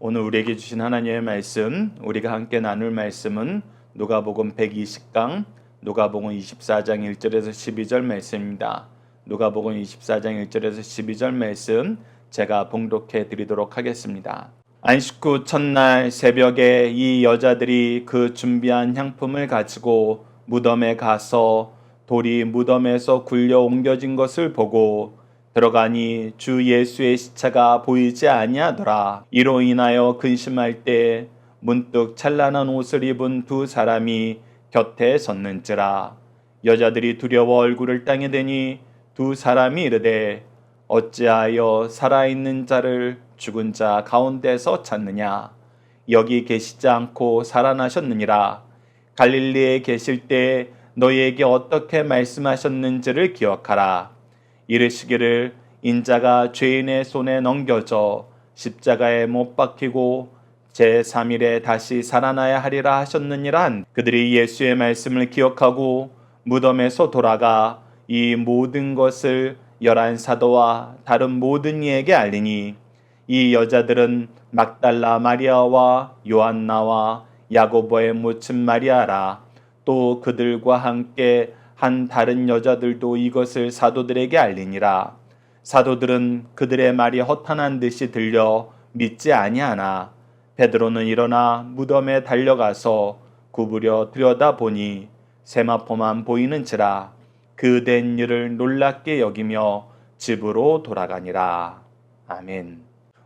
오늘 우리에게 주신 하나님의 말씀, 우리가 함께 나눌 말씀은 누가복음 120강, 누가복음 24장 1절에서 12절 말씀입니다. 누가복음 24장 1절에서 12절 말씀 제가 봉독해 드리도록 하겠습니다. 안식 후 첫날 새벽에 이 여자들이 그 준비한 향품을 가지고 무덤에 가서 돌이 무덤에서 굴려 옮겨진 것을 보고 들어가니 주 예수의 시체가 보이지 아니하더라. 이로 인하여 근심할 때 문득 찬란한 옷을 입은 두 사람이 곁에 섰는지라. 여자들이 두려워 얼굴을 땅에 대니 두 사람이 이르되 어찌하여 살아있는 자를 죽은 자 가운데서 찾느냐. 여기 계시지 않고 살아나셨느니라. 갈릴리에 계실 때 너희에게 어떻게 말씀하셨는지를 기억하라. 이르시기를 인자가 죄인의 손에 넘겨져 십자가에 못 박히고 제3일에 다시 살아나야 하리라 하셨느니라. 그들이 예수의 말씀을 기억하고 무덤에서 돌아가 이 모든 것을 11 사도와 다른 모든 이에게 알리니 이 여자들은 막달라 마리아와 요한나와 야고보의 모친 마리아라. 또 그들과 함께 한 다른 여자들도 이것을 사도들에게 알리니라. 사도들은 그들의 말이 허탄한 듯이 들려 믿지 아니하나 베드로는 일어나 무덤에 달려가서 구부려 들여다보니 세마포만 보이는지라. 그 된 일을 놀랍게 여기며 집으로 돌아가니라. 아멘.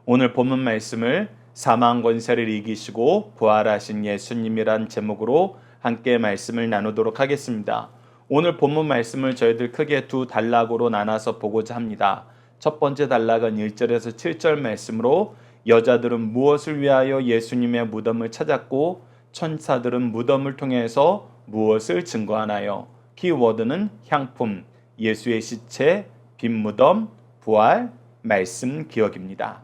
오늘 본문 말씀을 사망 권세를 이기시고 부활하신 예수님이란 제목으로 함께 말씀을 나누도록 하겠습니다. 오늘 본문 말씀을 저희들 크게 두 단락으로 나눠서 보고자 합니다. 첫 번째 단락은 1절에서 7절 말씀으로 여자들은 무엇을 위하여 예수님의 무덤을 찾았고 천사들은 무덤을 통해서 무엇을 증거하나요? 키워드는 향품, 예수의 시체, 빈 무덤, 부활, 말씀 기억입니다.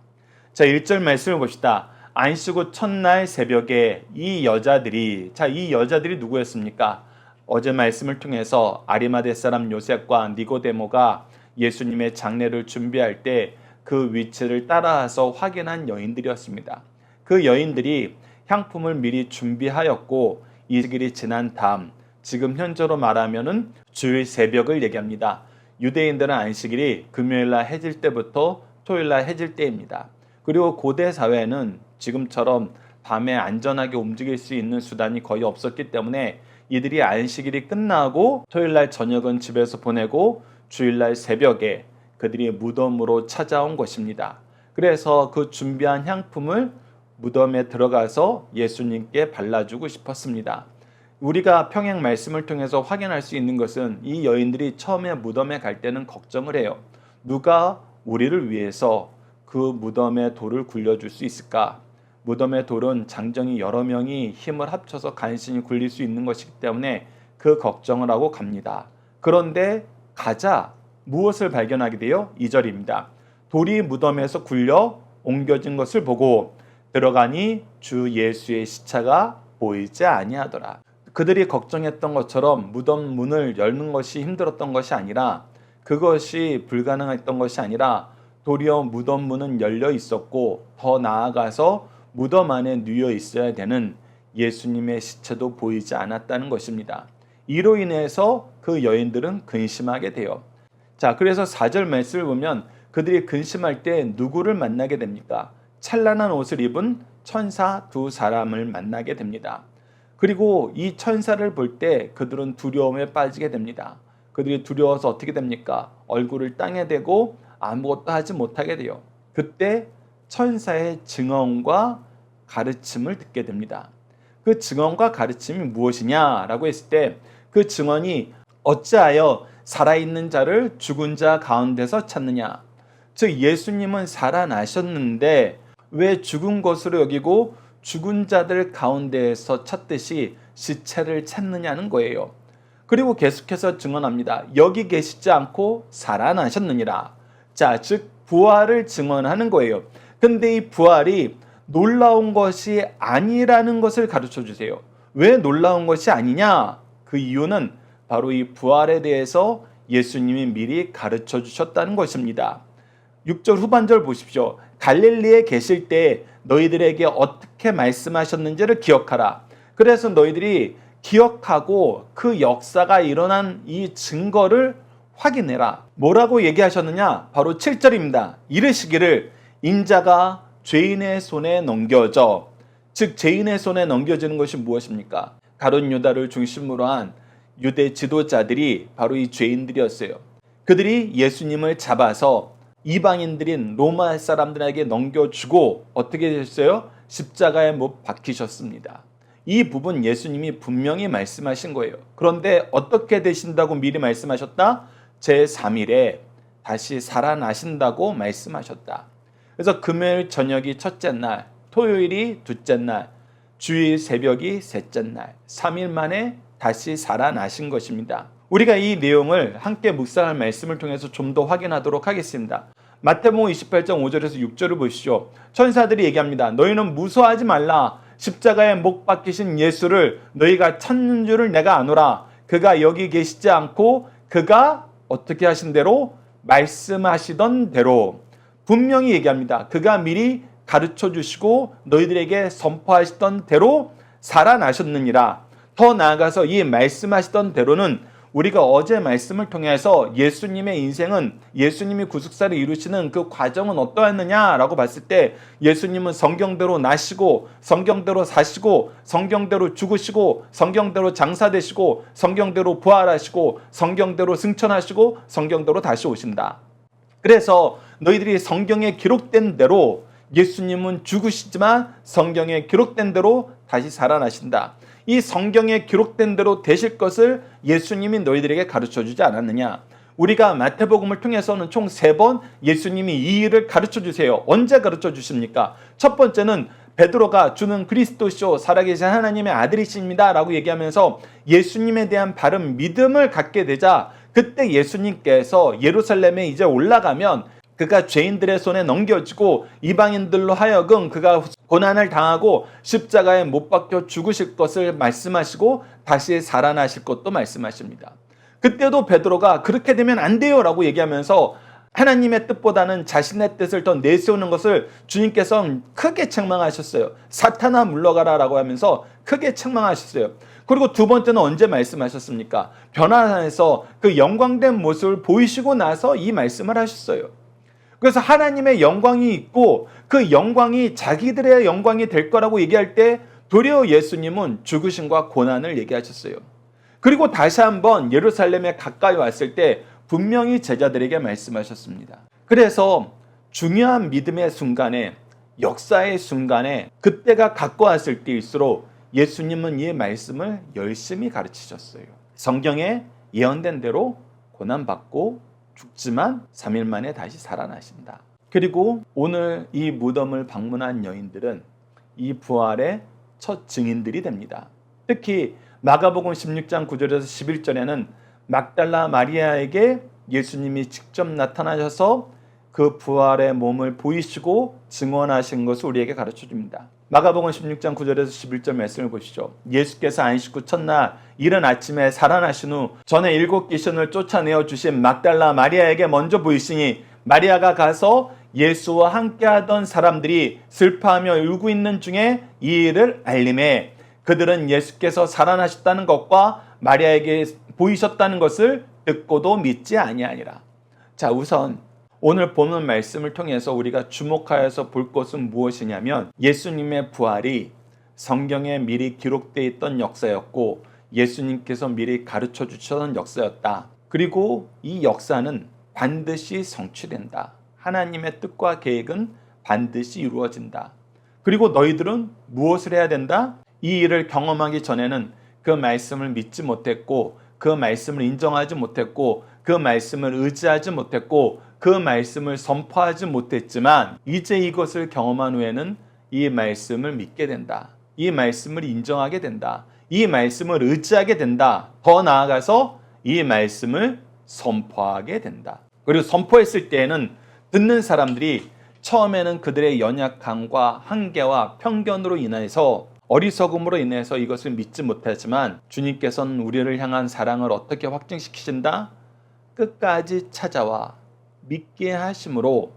자, 1절 말씀을 봅시다. 안식 후 첫날 새벽에 이 여자들이 누구였습니까? 어제 말씀을 통해서 아리마대 사람 요셉과 니고데모가 예수님의 장례를 준비할 때 그 위치를 따라서 확인한 여인들이었습니다. 그 여인들이 향품을 미리 준비하였고 이 길이 지난 다음 지금 현재로 말하면은 주일 새벽을 얘기합니다. 유대인들은 안식일이 금요일날 해질 때부터 토요일날 해질 때입니다. 그리고 고대 사회는 지금처럼 밤에 안전하게 움직일 수 있는 수단이 거의 없었기 때문에 이들이 안식일이 끝나고 토요일날 저녁은 집에서 보내고 주일날 새벽에 그들이 무덤으로 찾아온 것입니다. 그래서 그 준비한 향품을 무덤에 들어가서 예수님께 발라주고 싶었습니다. 우리가 평행 말씀을 통해서 확인할 수 있는 것은 이 여인들이 처음에 무덤에 갈 때는 걱정을 해요. 누가 우리를 위해서 그 무덤에 돌을 굴려줄 수 있을까? 무덤의 돌은 장정이 여러 명이 힘을 합쳐서 간신히 굴릴 수 있는 것이기 때문에 그 걱정을 하고 갑니다. 그런데 가자 무엇을 발견하게 돼요? 2절입니다. 돌이 무덤에서 굴려 옮겨진 것을 보고 들어가니 주 예수의 시체가 보이지 아니하더라. 그들이 걱정했던 것처럼 무덤 문을 열는 것이 힘들었던 것이 아니라 그것이 불가능했던 것이 아니라 도리어 무덤 문은 열려 있었고 더 나아가서 무덤 안에 누워 있어야 되는 예수님의 시체도 보이지 않았다는 것입니다. 이로 인해서 그 여인들은 근심하게 돼요. 자, 그래서 4절 말씀을 보면 그들이 근심할 때 누구를 만나게 됩니까? 찬란한 옷을 입은 천사 두 사람을 만나게 됩니다. 그리고 이 천사를 볼 때 그들은 두려움에 빠지게 됩니다. 그들이 두려워서 어떻게 됩니까? 얼굴을 땅에 대고 아무것도 하지 못하게 돼요. 그때 천사의 증언과 가르침을 듣게 됩니다. 그 증언과 가르침이 무엇이냐라고 했을 때 그 증언이 어찌하여 살아있는 자를 죽은 자 가운데서 찾느냐. 즉 예수님은 살아나셨는데 왜 죽은 것으로 여기고 죽은 자들 가운데에서 찾듯이 시체를 찾느냐는 거예요. 그리고 계속해서 증언합니다. 여기 계시지 않고 살아나셨느니라. 자, 즉 부활을 증언하는 거예요. 근데 이 부활이 놀라운 것이 아니라는 것을 가르쳐 주세요. 왜 놀라운 것이 아니냐? 그 이유는 바로 이 부활에 대해서 예수님이 미리 가르쳐 주셨다는 것입니다. 6절 후반절 보십시오. 갈릴리에 계실 때 너희들에게 어떻게 말씀하셨는지를 기억하라. 그래서 너희들이 기억하고 그 역사가 일어난 이 증거를 확인해라. 뭐라고 얘기하셨느냐? 바로 7절입니다. 이르시기를 인자가 죄인의 손에 넘겨져. 즉 죄인의 손에 넘겨지는 것이 무엇입니까? 가룟 유다를 중심으로 한 유대 지도자들이 바로 이 죄인들이었어요. 그들이 예수님을 잡아서 이방인들인 로마 사람들에게 넘겨주고 어떻게 됐어요? 십자가에 못 박히셨습니다. 이 부분 예수님이 분명히 말씀하신 거예요. 그런데 어떻게 되신다고 미리 말씀하셨다? 제3일에 다시 살아나신다고 말씀하셨다. 그래서 금요일 저녁이 첫째 날, 토요일이 둘째 날, 주일 새벽이 셋째 날, 3일 만에 다시 살아나신 것입니다. 우리가 이 내용을 함께 묵상할 말씀을 통해서 좀 더 확인하도록 하겠습니다. 마태복음 28장 5절에서 6절을 보시죠. 천사들이 얘기합니다. 너희는 무서워하지 말라. 십자가에 못 박히신 예수를 너희가 찾는 줄을 내가 아노라. 그가 여기 계시지 않고 그가 어떻게 하신 대로 말씀하시던 대로 분명히 얘기합니다. 그가 미리 가르쳐 주시고 너희들에게 선포하시던 대로 살아나셨느니라. 더 나아가서 이 말씀하시던 대로는 우리가 어제 말씀을 통해서 예수님의 인생은 예수님이 구속사를 이루시는 그 과정은 어떠했느냐라고 봤을 때 예수님은 성경대로 나시고 성경대로 사시고 성경대로 죽으시고 성경대로 장사되시고 성경대로 부활하시고 성경대로 승천하시고 성경대로 다시 오신다. 그래서 너희들이 성경에 기록된 대로 예수님은 죽으시지만 성경에 기록된 대로 다시 살아나신다. 이 성경에 기록된 대로 되실 것을 예수님이 너희들에게 가르쳐주지 않았느냐. 우리가 마태복음을 통해서는 총 3번 예수님이 이 일을 가르쳐주세요. 언제 가르쳐주십니까? 첫 번째는 베드로가 주는 그리스도시요 살아계신 하나님의 아들이십니다 라고 얘기하면서 예수님에 대한 바른 믿음을 갖게 되자 그때 예수님께서 예루살렘에 이제 올라가면 그가 죄인들의 손에 넘겨지고 이방인들로 하여금 그가 고난을 당하고 십자가에 못 박혀 죽으실 것을 말씀하시고 다시 살아나실 것도 말씀하십니다. 그때도 베드로가 그렇게 되면 안 돼요 라고 얘기하면서 하나님의 뜻보다는 자신의 뜻을 더 내세우는 것을 주님께서는 크게 책망하셨어요. 사탄아 물러가라 라고 하면서 크게 책망하셨어요. 그리고 두 번째는 언제 말씀하셨습니까? 변화산에서 그 영광된 모습을 보이시고 나서 이 말씀을 하셨어요. 그래서 하나님의 영광이 있고 그 영광이 자기들의 영광이 될 거라고 얘기할 때 도리어 예수님은 죽으심과 고난을 얘기하셨어요. 그리고 다시 한번 예루살렘에 가까이 왔을 때 분명히 제자들에게 말씀하셨습니다. 그래서 중요한 믿음의 순간에 역사의 순간에 그때가 가까웠을 때일수록 예수님은 이 말씀을 열심히 가르치셨어요. 성경에 예언된 대로 고난받고 죽지만 3일 만에 다시 살아나신다. 그리고 오늘 이 무덤을 방문한 여인들은 이 부활의 첫 증인들이 됩니다. 특히 마가복음 16장 9절에서 11절에는 막달라 마리아에게 예수님이 직접 나타나셔서 그 부활의 몸을 보이시고 증언하신 것을 우리에게 가르쳐줍니다. 마가복음 16장 9절에서 11절 말씀을 보시죠. 예수께서 안식 후 첫날 이른 아침에 살아나신 후 전에 7 귀신을 쫓아내어 주신 막달라 마리아에게 먼저 보이시니 마리아가 가서 예수와 함께하던 사람들이 슬퍼하며 울고 있는 중에 이 일을 알림해 그들은 예수께서 살아나셨다는 것과 마리아에게 보이셨다는 것을 듣고도 믿지 아니하니라. 자, 우선 오늘 보는 말씀을 통해서 우리가 주목하여서 볼 것은 무엇이냐면 예수님의 부활이 성경에 미리 기록되어 있던 역사였고 예수님께서 미리 가르쳐 주셨던 역사였다. 그리고 이 역사는 반드시 성취된다. 하나님의 뜻과 계획은 반드시 이루어진다. 그리고 너희들은 무엇을 해야 된다? 이 일을 경험하기 전에는 그 말씀을 믿지 못했고 그 말씀을 인정하지 못했고 그 말씀을 의지하지 못했고 그 말씀을 선포하지 못했지만 이제 이것을 경험한 후에는 이 말씀을 믿게 된다. 이 말씀을 인정하게 된다. 이 말씀을 의지하게 된다. 더 나아가서 이 말씀을 선포하게 된다. 그리고 선포했을 때에는 듣는 사람들이 처음에는 그들의 연약함과 한계와 편견으로 인해서 어리석음으로 인해서 이것을 믿지 못하지만 주님께서는 우리를 향한 사랑을 어떻게 확증시키신다? 끝까지 찾아와 믿게 하심으로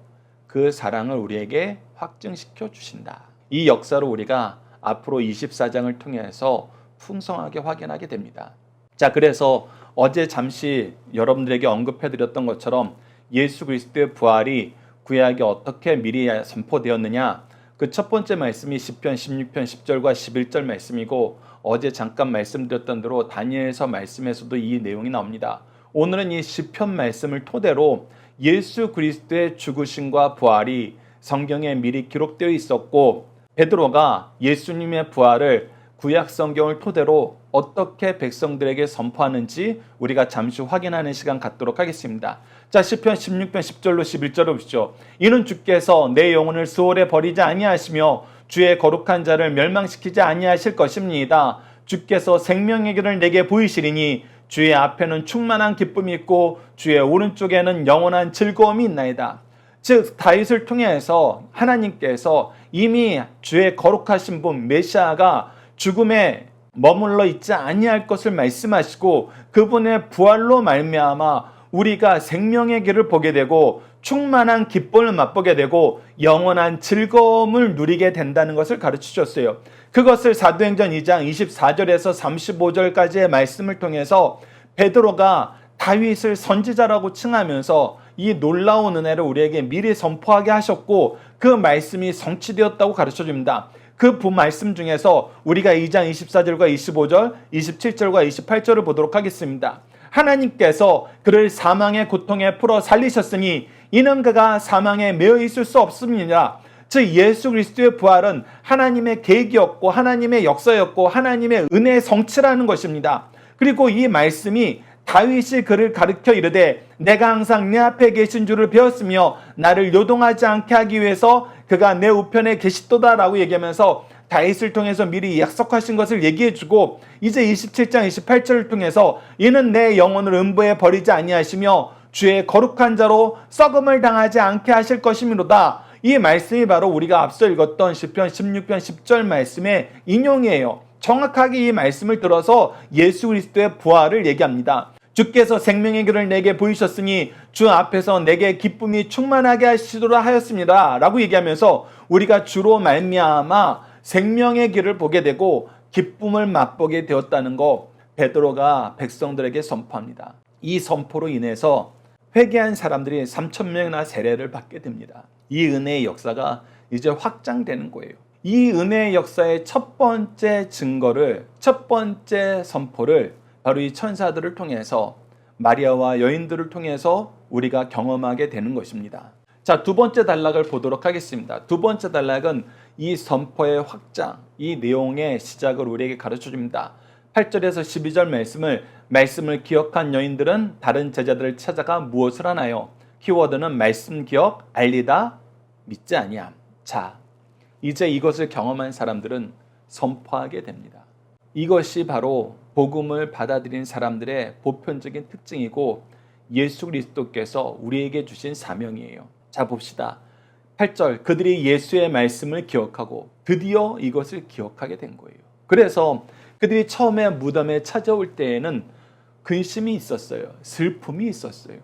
그 사랑을 우리에게 확증시켜 주신다. 이 역사를 우리가 앞으로 24장을 통해서 풍성하게 확인하게 됩니다. 자, 그래서 어제 잠시 여러분들에게 언급해드렸던 것처럼 예수 그리스도의 부활이 구약에 어떻게 미리 선포되었느냐, 그 첫 번째 말씀이 시편 16편 10절과 11절 말씀이고, 어제 잠깐 말씀드렸던 대로 다니엘서 말씀에서도 이 내용이 나옵니다. 오늘은 이 시편 말씀을 토대로 예수 그리스도의 죽으심과 부활이 성경에 미리 기록되어 있었고, 베드로가 예수님의 부활을 구약 성경을 토대로 어떻게 백성들에게 선포하는지 우리가 잠시 확인하는 시간 갖도록 하겠습니다. 자, 시편 16편 10절로 11절을 보시죠. 이는 주께서 내 영혼을 수월에 버리지 아니하시며 주의 거룩한 자를 멸망시키지 아니하실 것입니다. 주께서 생명의 길을 내게 보이시리니 주의 앞에는 충만한 기쁨이 있고 주의 오른쪽에는 영원한 즐거움이 있나이다. 즉, 다윗을 통해서 하나님께서 이미 주의 거룩하신 분 메시아가 죽음에 머물러 있지 아니할 것을 말씀하시고, 그분의 부활로 말미암아 우리가 생명의 길을 보게 되고 충만한 기쁨을 맛보게 되고 영원한 즐거움을 누리게 된다는 것을 가르쳐 주셨어요. 그것을 사도행전 2장 24절에서 35절까지의 말씀을 통해서 베드로가 다윗을 선지자라고 칭하면서 이 놀라운 은혜를 우리에게 미리 선포하게 하셨고, 그 말씀이 성취되었다고 가르쳐 줍니다. 그 말씀 중에서 우리가 2장 24절과 25절, 27절과 28절을 보도록 하겠습니다. 하나님께서 그를 사망의 고통에 풀어 살리셨으니 이는 그가 사망에 매여 있을 수 없습니다. 즉, 예수 그리스도의 부활은 하나님의 계획이었고 하나님의 역사였고 하나님의 은혜의 성취라는 것입니다. 그리고 이 말씀이 다윗이 그를 가르쳐 이르되 내가 항상 내 앞에 계신 줄을 배웠으며 나를 요동하지 않게 하기 위해서 그가 내 우편에 계시도다라고 얘기하면서 다윗을 통해서 미리 약속하신 것을 얘기해주고, 이제 27장 28절을 통해서 이는 내 영혼을 음부에 버리지 아니하시며 주의 거룩한 자로 썩음을 당하지 않게 하실 것이미로다. 이 말씀이 바로 우리가 앞서 읽었던 시편 16편 10절 말씀의 인용이에요. 정확하게 이 말씀을 들어서 예수 그리스도의 부활을 얘기합니다. 주께서 생명의 길을 내게 보이셨으니 주 앞에서 내게 기쁨이 충만하게 하시도록 하였습니다 라고 얘기하면서 우리가 주로 말미암아 생명의 길을 보게 되고 기쁨을 맛보게 되었다는 거 베드로가 백성들에게 선포합니다. 이 선포로 인해서 회개한 사람들이 3,000명이나 세례를 받게 됩니다. 이 은혜의 역사가 이제 확장되는 거예요. 이 은혜의 역사의 첫 번째 증거를, 첫 번째 선포를 바로 이 천사들을 통해서, 마리아와 여인들을 통해서 우리가 경험하게 되는 것입니다. 자, 두 번째 단락을 보도록 하겠습니다. 두 번째 단락은 이 선포의 확장, 이 내용의 시작을 우리에게 가르쳐 줍니다. 8절에서 12절 말씀을 기억한 여인들은 다른 제자들을 찾아가 무엇을 하나요? 키워드는 말씀 기억, 알리다, 믿지 아니함. 자, 이제 이것을 경험한 사람들은 선포하게 됩니다. 이것이 바로 복음을 받아들인 사람들의 보편적인 특징이고 예수 그리스도께서 우리에게 주신 사명이에요. 자, 봅시다. 8절, 그들이 예수의 말씀을 기억하고 드디어 이것을 기억하게 된 거예요. 그래서 그들이 처음에 무덤에 찾아올 때에는 근심이 있었어요. 슬픔이 있었어요.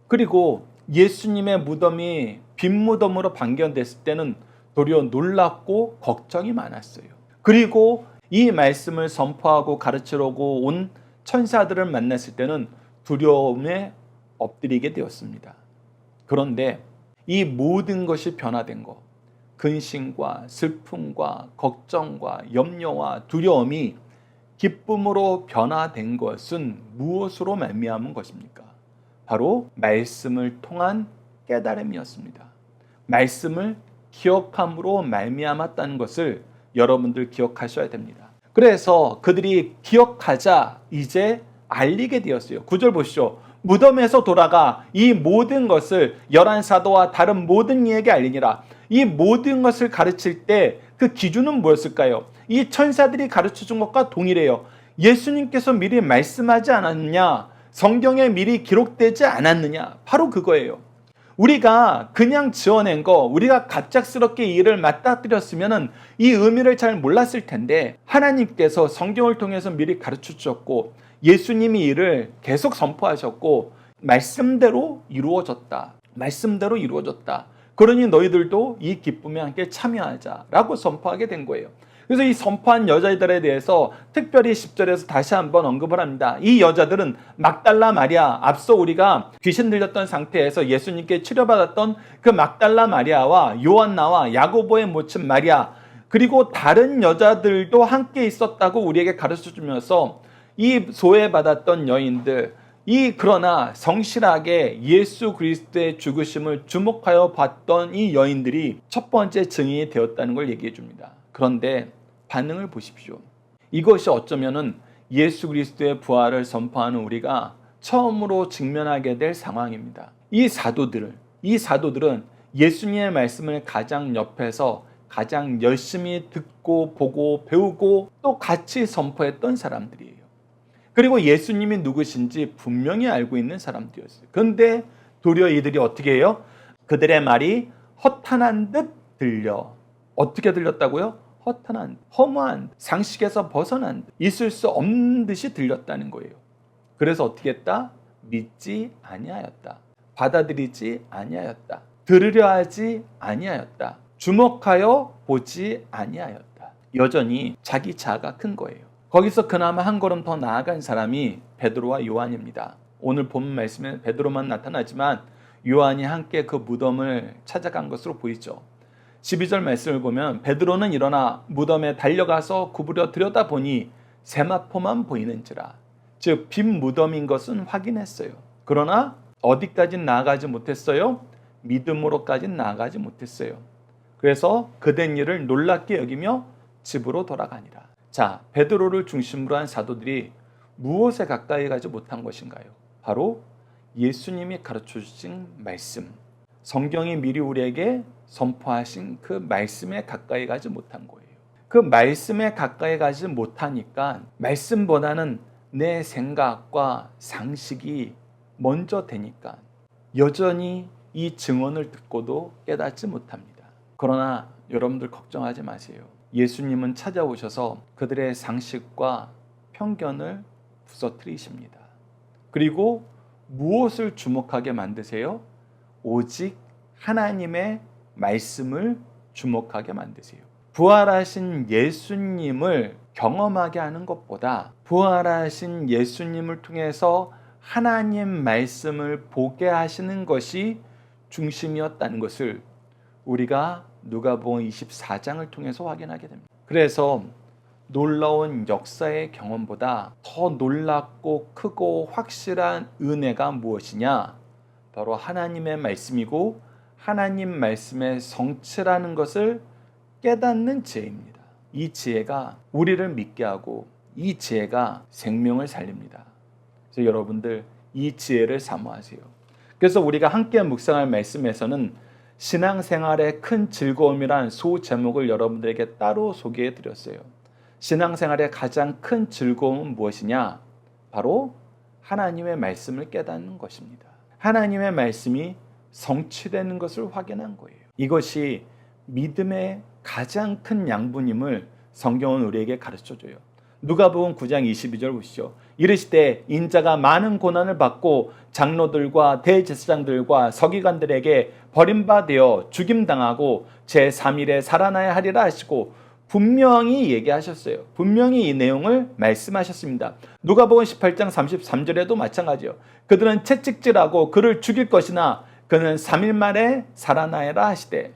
그리고 예수님의 무덤이 빈 무덤으로 발견됐을 때는 도리어 놀랍고 걱정이 많았어요. 그리고 이 말씀을 선포하고 가르치려고 온 천사들을 만났을 때는 두려움에 엎드리게 되었습니다. 그런데 이 모든 것이 변화된 것, 근심과 슬픔과 걱정과 염려와 두려움이 기쁨으로 변화된 것은 무엇으로 말미암은 것입니까? 바로 말씀을 통한 깨달음이었습니다. 말씀을 기억함으로 말미암았다는 것을 여러분들 기억하셔야 됩니다. 그래서 그들이 기억하자 이제 알리게 되었어요. 9절 보시죠. 무덤에서 돌아가 이 모든 것을 11사도와 다른 모든 이에게 알리니라. 이 모든 것을 가르칠 때 그 기준은 뭐였을까요? 이 천사들이 가르쳐준 것과 동일해요. 예수님께서 미리 말씀하지 않았느냐? 성경에 미리 기록되지 않았느냐? 바로 그거예요. 우리가 그냥 지어낸 거, 우리가 갑작스럽게 이 일을 맞닥뜨렸으면 이 의미를 잘 몰랐을 텐데 하나님께서 성경을 통해서 미리 가르쳐 주셨고 예수님이 이를 계속 선포하셨고 말씀대로 이루어졌다. 말씀대로 이루어졌다. 그러니 너희들도 이 기쁨에 함께 참여하자라고 선포하게 된 거예요. 그래서 이 선포한 여자들에 대해서 특별히 10절에서 다시 한번 언급을 합니다. 이 여자들은 막달라 마리아, 앞서 우리가 귀신 들렸던 상태에서 예수님께 치료받았던 그 막달라 마리아와 요한나와 야고보의 모친 마리아, 그리고 다른 여자들도 함께 있었다고 우리에게 가르쳐주면서 이 소외받았던 여인들, 그러나 성실하게 예수 그리스도의 죽으심을 주목하여 봤던 이 여인들이 첫 번째 증인이 되었다는 걸 얘기해 줍니다. 그런데 반응을 보십시오. 이것이 어쩌면은 예수 그리스도의 부활을 선포하는 우리가 처음으로 직면하게 될 상황입니다. 이 사도들은 예수님의 말씀을 가장 옆에서 가장 열심히 듣고 보고 배우고 또 같이 선포했던 사람들이에요. 그리고 예수님이 누구신지 분명히 알고 있는 사람들이었어요. 그런데 도리어 이들이 어떻게 해요? 그들의 말이 허탄한 듯 들려. 어떻게 들렸다고요? 허탄한, 허무한, 상식에서 벗어난 듯, 있을 수 없는 듯이 들렸다는 거예요. 그래서 어떻게 했다? 믿지 아니하였다. 받아들이지 아니하였다. 들으려 하지 아니하였다. 주목하여 보지 아니하였다. 여전히 자기 자아가 큰 거예요. 거기서 그나마 한 걸음 더 나아간 사람이 베드로와 요한입니다. 오늘 본 말씀에 베드로만 나타나지만 요한이 함께 그 무덤을 찾아간 것으로 보이죠. 12절 말씀을 보면 베드로는 일어나 무덤에 달려가서 구부려 들여다보니 세마포만 보이는지라. 즉 빈 무덤인 것은 확인했어요. 그러나 어디까지 나아가지 못했어요? 믿음으로까지 나아가지 못했어요. 그래서 그된 일을 놀랍게 여기며 집으로 돌아가니라. 자, 베드로를 중심으로 한 사도들이 무엇에 가까이 가지 못한 것인가요? 바로 예수님이 가르쳐 주신 말씀, 성경이 미리 우리에게 선포하신 그 말씀에 가까이 가지 못한 거예요. 그 말씀에 가까이 가지 못하니까 말씀보다는 내 생각과 상식이 먼저 되니까 여전히 이 증언을 듣고도 깨닫지 못합니다. 그러나 여러분들 걱정하지 마세요. 예수님은 찾아오셔서 그들의 상식과 편견을 부서뜨리십니다. 그리고 무엇을 주목하게 만드세요? 오직 하나님의 말씀을 주목하게 만드세요. 부활하신 예수님을 경험하게 하는 것보다 부활하신 예수님을 통해서 하나님 말씀을 보게 하시는 것이 중심이었다는 것을 우리가 누가복음 24장을 통해서 확인하게 됩니다. 그래서 놀라운 역사의 경험보다 더 놀랍고 크고 확실한 은혜가 무엇이냐? 바로 하나님의 말씀이고 하나님 말씀의 성취라는 것을 깨닫는 지혜입니다. 이 지혜가 우리를 믿게 하고 이 지혜가 생명을 살립니다. 그래서 여러분들 이 지혜를 사모하세요. 그래서 우리가 함께 묵상할 말씀에서는 신앙생활의 큰 즐거움이란 소제목을 여러분들에게 따로 소개해 드렸어요. 신앙생활의 가장 큰 즐거움은 무엇이냐? 바로 하나님의 말씀을 깨닫는 것입니다. 하나님의 말씀이 성취되는 것을 확인한 거예요. 이것이 믿음의 가장 큰 양분임을 성경은 우리에게 가르쳐줘요. 누가복음 9장 22절 보시죠. 이르시되 인자가 많은 고난을 받고 장로들과 대제사장들과 서기관들에게 버림받아 죽임당하고 제3일에 살아나야 하리라 하시고 분명히 얘기하셨어요. 분명히 이 내용을 말씀하셨습니다. 누가복음 18장 33절에도 마찬가지요. 그들은 채찍질하고 그를 죽일 것이나 그는 3일 만에 살아나야라 하시되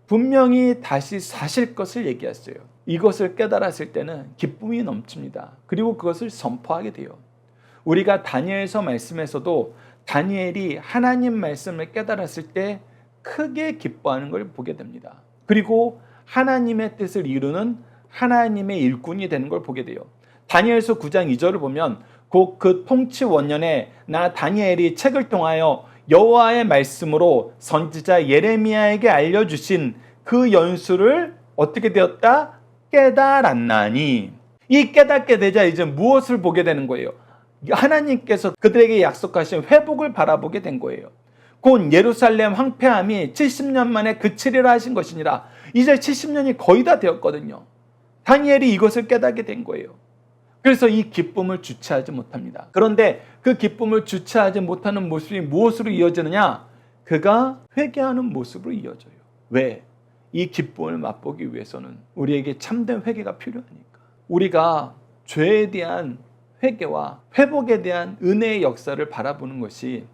분명히 다시 사실 것을 얘기했어요. 이것을 깨달았을 때는 기쁨이 넘칩니다. 그리고 그것을 선포하게 돼요. 우리가 다니엘서 말씀에서도 다니엘이 하나님 말씀을 깨달았을 때 크게 기뻐하는 걸 보게 됩니다. 그리고 하나님의 뜻을 이루는 하나님의 일꾼이 되는 걸 보게 돼요. 다니엘서 9장 2절을 보면 곧 그 통치 원년에 나 다니엘이 책을 통하여 여호와의 말씀으로 선지자 예레미야에게 알려주신 그 연수를 어떻게 되었다? 깨달았나니. 이 깨닫게 되자 이제 무엇을 보게 되는 거예요? 하나님께서 그들에게 약속하신 회복을 바라보게 된 거예요. 곧 예루살렘 황폐함이 70년 만에 그치리라 하신 것이니라. 이제 70년이 거의 다 되었거든요. 다니엘이 이것을 깨닫게 된 거예요. 그래서 이 기쁨을 주체하지 못합니다. 그런데 그 기쁨을 주체하지 못하는 모습이 무엇으로 이어지느냐? 그가 회개하는 모습으로 이어져요. 왜? 이 기쁨을 맛보기 위해서는 우리에게 참된 회개가 필요하니까. 우리가 죄에 대한 회개와 회복에 대한 은혜의 역사를 바라보는 것이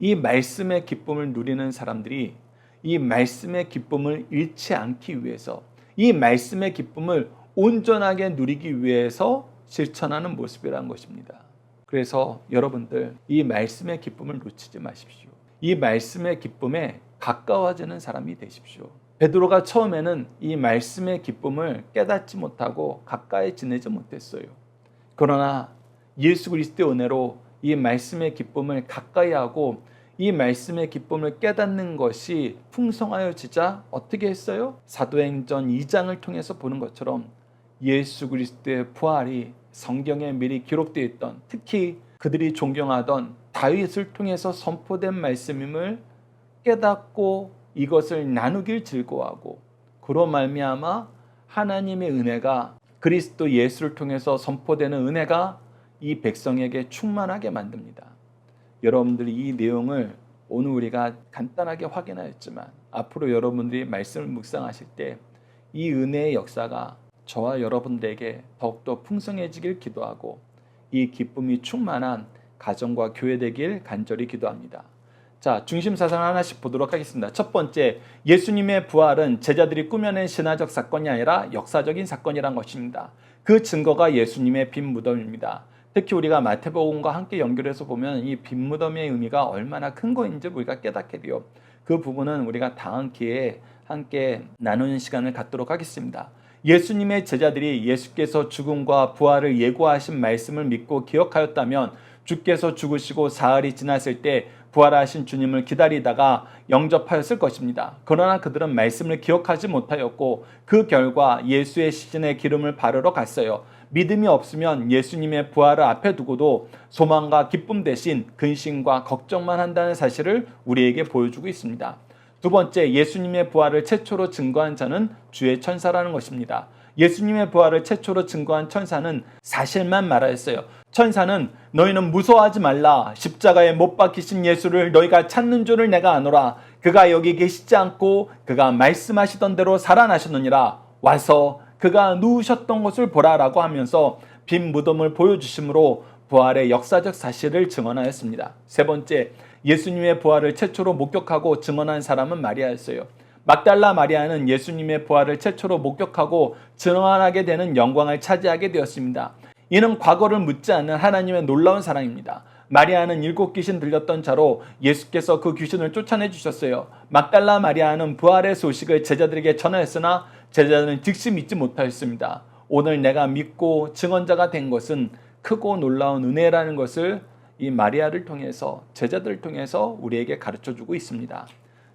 이 말씀의 기쁨을 누리는 사람들이 이 말씀의 기쁨을 잃지 않기 위해서, 이 말씀의 기쁨을 온전하게 누리기 위해서 실천하는 모습이라는 것입니다. 그래서 여러분들 이 말씀의 기쁨을 놓치지 마십시오. 이 말씀의 기쁨에 가까워지는 사람이 되십시오. 베드로가 처음에는 이 말씀의 기쁨을 깨닫지 못하고 가까이 지내지 못했어요. 그러나 예수 그리스도의 은혜로 이 말씀의 기쁨을 가까이 하고 이 말씀의 기쁨을 깨닫는 것이 풍성하여지자 어떻게 했어요? 사도행전 2장을 통해서 보는 것처럼 예수 그리스도의 부활이 성경에 미리 기록되어 있던, 특히 그들이 존경하던 다윗을 통해서 선포된 말씀임을 깨닫고 이것을 나누길 즐거워하고, 그로 말미암아 하나님의 은혜가, 그리스도 예수를 통해서 선포되는 은혜가 이 백성에게 충만하게 만듭니다. 여러분들이 이 내용을 오늘 우리가 간단하게 확인하였지만 앞으로 여러분들이 말씀을 묵상하실 때 이 은혜의 역사가 저와 여러분들에게 더욱더 풍성해지길 기도하고 이 기쁨이 충만한 가정과 교회 되길 간절히 기도합니다. 자, 중심 사상을 하나씩 보도록 하겠습니다. 첫 번째, 예수님의 부활은 제자들이 꾸며낸 신화적 사건이 아니라 역사적인 사건이란 것입니다. 그 증거가 예수님의 빈 무덤입니다. 특히 우리가 마태복음과 함께 연결해서 보면 이 빈 무덤의 의미가 얼마나 큰 거인지 우리가 깨닫게 돼요. 그 부분은 우리가 다음 기회에 함께 나누는 시간을 갖도록 하겠습니다. 예수님의 제자들이 예수께서 죽음과 부활을 예고하신 말씀을 믿고 기억하였다면 주께서 죽으시고 사흘이 지났을 때 부활하신 주님을 기다리다가 영접하였을 것입니다. 그러나 그들은 말씀을 기억하지 못하였고 그 결과 예수의 시신에 기름을 바르러 갔어요. 믿음이 없으면 예수님의 부활을 앞에 두고도 소망과 기쁨 대신 근심과 걱정만 한다는 사실을 우리에게 보여주고 있습니다. 두 번째, 예수님의 부활을 최초로 증거한 자는 주의 천사라는 것입니다. 예수님의 부활을 최초로 증거한 천사는 사실만 말하였어요. 천사는 너희는 무서워하지 말라. 십자가에 못 박히신 예수를 너희가 찾는 줄을 내가 아노라. 그가 여기 계시지 않고 그가 말씀하시던 대로 살아나셨느니라. 와서 그가 누우셨던 곳을 보라라고 하면서 빈 무덤을 보여주심으로 부활의 역사적 사실을 증언하였습니다. 세 번째, 예수님의 부활을 최초로 목격하고 증언한 사람은 마리아였어요. 막달라 마리아는 예수님의 부활을 최초로 목격하고 증언하게 되는 영광을 차지하게 되었습니다. 이는 과거를 묻지 않는 하나님의 놀라운 사랑입니다. 마리아는 7 귀신 들렸던 자로 예수께서 그 귀신을 쫓아내 주셨어요. 막달라 마리아는 부활의 소식을 제자들에게 전하였으나 제자들은 즉시 믿지 못하였습니다. 오늘 내가 믿고 증언자가 된 것은 크고 놀라운 은혜라는 것을 이 마리아를 통해서, 제자들을 통해서 우리에게 가르쳐주고 있습니다.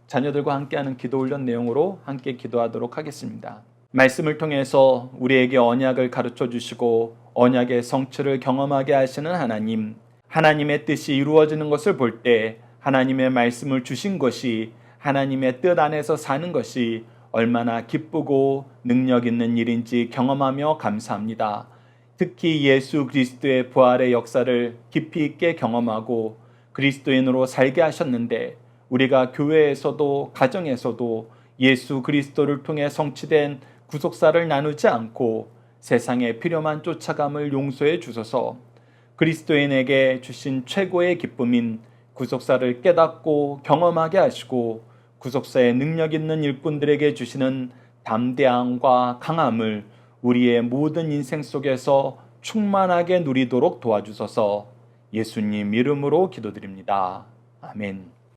자녀들과 함께하는 기도 훈련 내용으로 함께 기도하도록 하겠습니다. 말씀을 통해서 우리에게 언약을 가르쳐 주시고 언약의 성취를 경험하게 하시는 하나님, 하나님의 뜻이 이루어지는 것을 볼 때 하나님의 말씀을 주신 것이 하나님의 뜻 안에서 사는 것이 얼마나 기쁘고 능력 있는 일인지 경험하며 감사합니다. 특히 예수 그리스도의 부활의 역사를 깊이 있게 경험하고 그리스도인으로 살게 하셨는데 우리가 교회에서도 가정에서도 예수 그리스도를 통해 성취된 구속사를 나누지 않고 세상의 필요만 쫓아감을 용서해 주소서. 그리스도인에게 주신 최고의 기쁨인 구속사를 깨닫고 경험하게 하시고 구속사의 능력 있는 일꾼들에게 주시는 담대함과 강함을 우리의 모든 인생 속에서 충만하게 누리도록 도와주소서. 예수님 이름으로 기도드립니다. 아멘.